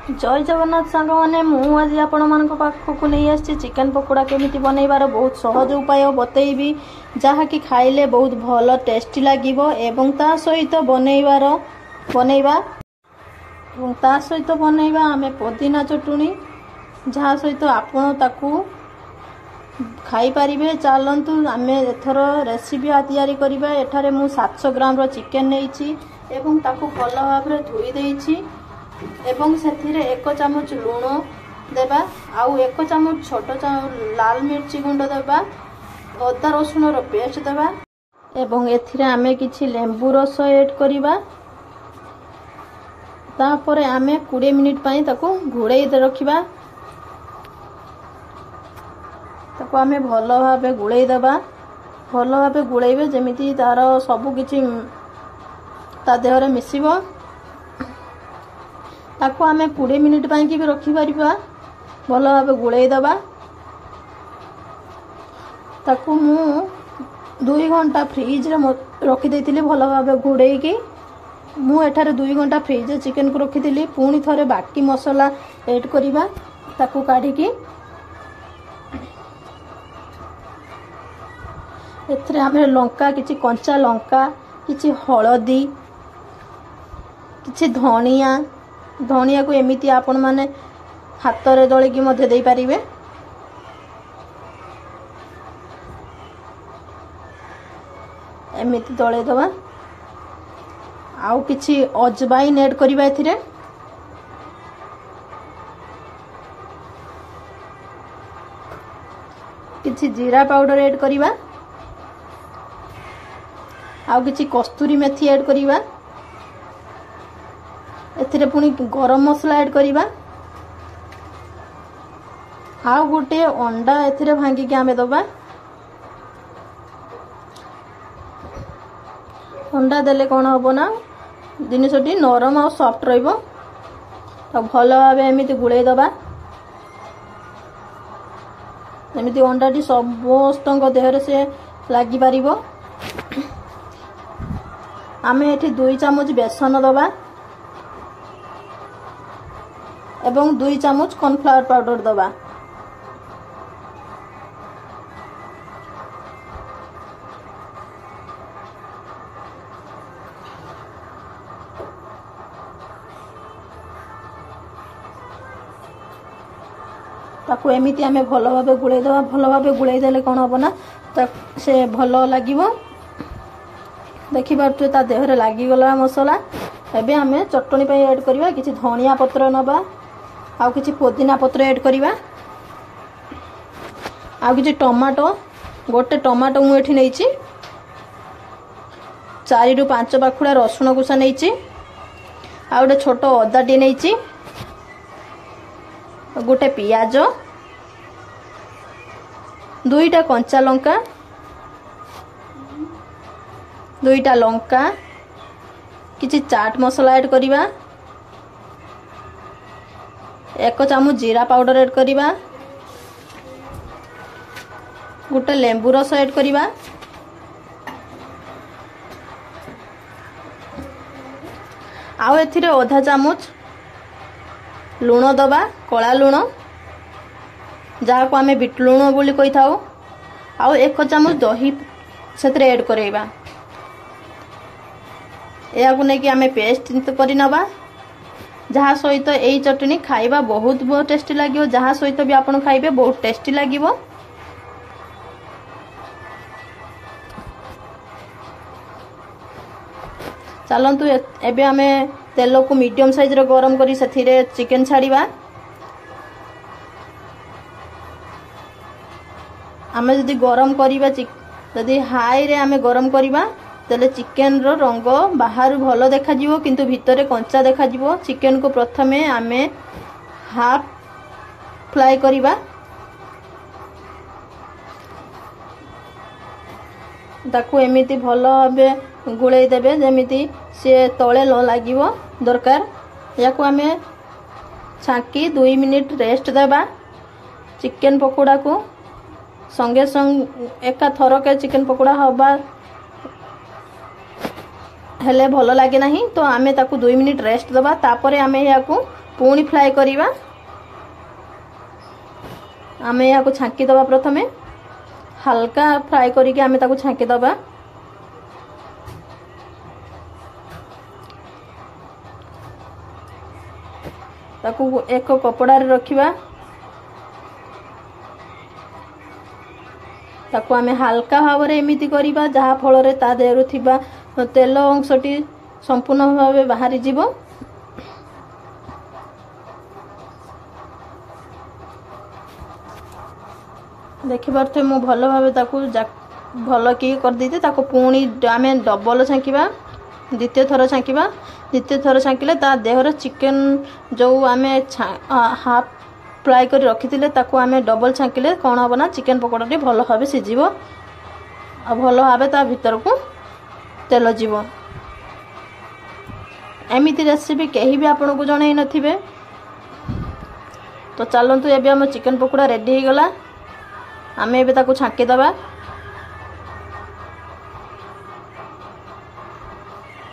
जय जगन्नाथ सांग मैंने मुझे आपण मान पाखक नहीं आसी चिकेन पकोड़ा केमिति बनइबार बहुत सहज उपाय बतैबी जहाँकि खाइले बहुत भल टेस्टी लगे एवं ता सहित बनइबा आमे पुदीना चटुनी जहाँ सहित आपण ताकू खाई पारिबे। चलतु आमे एथर रेसिपी तैयारी करिबा। एठारे मु 700 ग्राम रो चिकेन नेइछि एवं ताकू भल भाबरे धोई देइछि एवं सेथिरे 1 चामच लूण देबा आउ 1 चामच छोट लाल मिर्ची गुंड देबा अदा रसुण रो पेस्ट देबा एवं एथिरे आमे किछि लेंबू रस ऐड करिबा। तापरे आमे 20 मिनिट पई ताकू घुड़ेई दे रखिबा। ताकू आमे भल भाबे गुड़ेई देबा। भल भाबे गुड़ेइबे जेमिति तार सब किछि ता देहरे मिसिबो। ताकू आमे 20 मिनिट पई कि भी रखि परिबा। भल भाबे गुड़ेई देबा। ताकू मु 2 घंटा फ्रिज रे रखि देथिली भल भाबे गुड़ेई की। मु एठारे 2 घंटा फ्रिज रे चिकेन को रखिथिली। पुणी थरे बाकी मसाला ऐड करिबा। ताकू काढी की एथरे आमे लंका किछि कंचा लंका किछि हळदी किछि धनिया को एमिति आपण माने हाथ रे दळे की मध्ये देई परिबे। एमिति दळे दबा आउ किछि अजवाइन ऐड करिबा। एथिरे किछि जीरा पाउडर ऐड करिबा आउ किछि कस्तूरी मेथी ऐड करिबा। एथिरे पुनी गरम मसला ऐड करिबा आउ गोटे अंडा एथिरे भांगी के आमे दबा। अंडा देले कोन होबो ना जिनिसटी नरम आ सॉफ्ट रहइबो। तो भलो भाबे एमिति गुळेई दबा एमिति अंडाटी समस्तଙ୍କ देहरे से लागि पारिबो। आमे एठी 2 चामच बेसन दबा एवं 2 चामच कॉर्नफ्लावर पाउडर दबा। ताकू एमिति आमे भलो भाबे गुळेई दबा। भलो भाबे गुळेई देले कोन होबो ना से भलो लागिवो। देखि बारतु ता देहरे लागि गला मसाला। एबे आमे चटणी पे ऐड करिवा। किछि धनिया पत्र नबा आउ किछि पुदीना पत्र ऐड करिवा आउ किछि टमाटो गोटे टमाटो मु एठी नैछि 4 रु 5 पाखुडा रसुण कुसा नैछि आउ गोटे छोट अदा टी नैछि गोटे पियाज 2टा कंचा लंका 2टा लंका किछि चाट मसाला ऐड करिवा 1 चामच जीरा पाउडर ऐड करिवा गोटे लेंबू रस ऐड करिवा आउ एथिरे आधा चामच लूण दबा कला लूण जहाँ को आमे बिट लूण बोली कहि थाउ आउ 1 चामच दही सेतरे ऐड करैबा या को नै कि आमे पेस्ट करि नबा जहाँ सहित एई चटनी खाइबा बहुत बहुत टेस्टी लागिवो। जहाँ सहित भी आपण खाइबे बहुत टेस्टी लागिवो। चलंतु एबे आमे तेल को मीडियम साइज रे गरम करी सेथिरे चिकेन छाड़ीबा। आमे जदी गरम करिबा जदी हाई रे आमे गरम करिबा तेले चिकेन रो रंग बाहर भलो देखा जिवो किंतु भितरे कंचा देखा जिवो। चिकेन को प्रथमे आमे हाफ फ्राई करिबा ताकू एमिति भलो भाबे गुळेई देबे जेमिति से तळे न लागिवो दरकार। याकू आमे छाकी 2 मिनिट रेस्ट देबा। चिकेन पकोड़ा को संगे संग एका थरके चिकेन पकोड़ा हबा हेले भलो लागे नहीं तो आमे ताकू 2 मिनिट रेस्ट दबा। तापरे आमे याकू पुणी फ्राए करिबा आमे या को छांकी दबा प्रथमे हल्का फ्राए करिके आमे ताको छांकी दबा ताको एक कपड़ा रे रखिबा ताको आमे हल्का भाव रे एमिति करिबा जहा फल रे ता देहरु थिबा तेल अंशटी संपूर्ण भाव बाहरी जीवो देखि पारथे मु भलो भाबे ताको भलो की कर देते ताको पुणी आमे डबल छांकीबा द्वितीय थर छांकीबा द्वितीय थर छांकीले ता देहर चिकन जो आमे हाफ फ्राए कर रखिथिले ताको आमे डबल छांकीले कोन होबो ना चिकन पकोड़ाटी भलो भाबे सिजिबो आ भलो भाबे ता भीतर को तेल जीवो एमिति रेसिपी केही भी आपन को जणै नथिबे तो चलंतु एबे हम चिकन पकोड़ा रेडी हो गला आमे एबे ताको छांकी दबा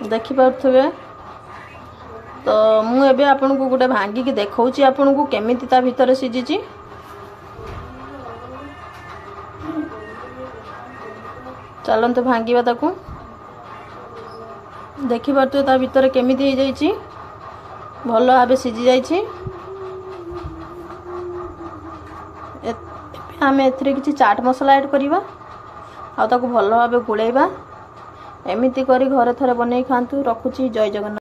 देखि पारथबे तो मु एबे आपन को गुटे भांगी के देखौची आपन को केमिति ता भीतर सिजिची चलंतु भांगीबा ताको देखि पारथबे ता भीतर केमिति हो जाईची भलो भाबे सिजी जाईची आमे एथरे किछि चाट मसला ऐड करिबा आ ताको भलो भाबे गुळेबा एमिति करी घरे थरे बनै खांतु रखुची जय जगन्नाथ।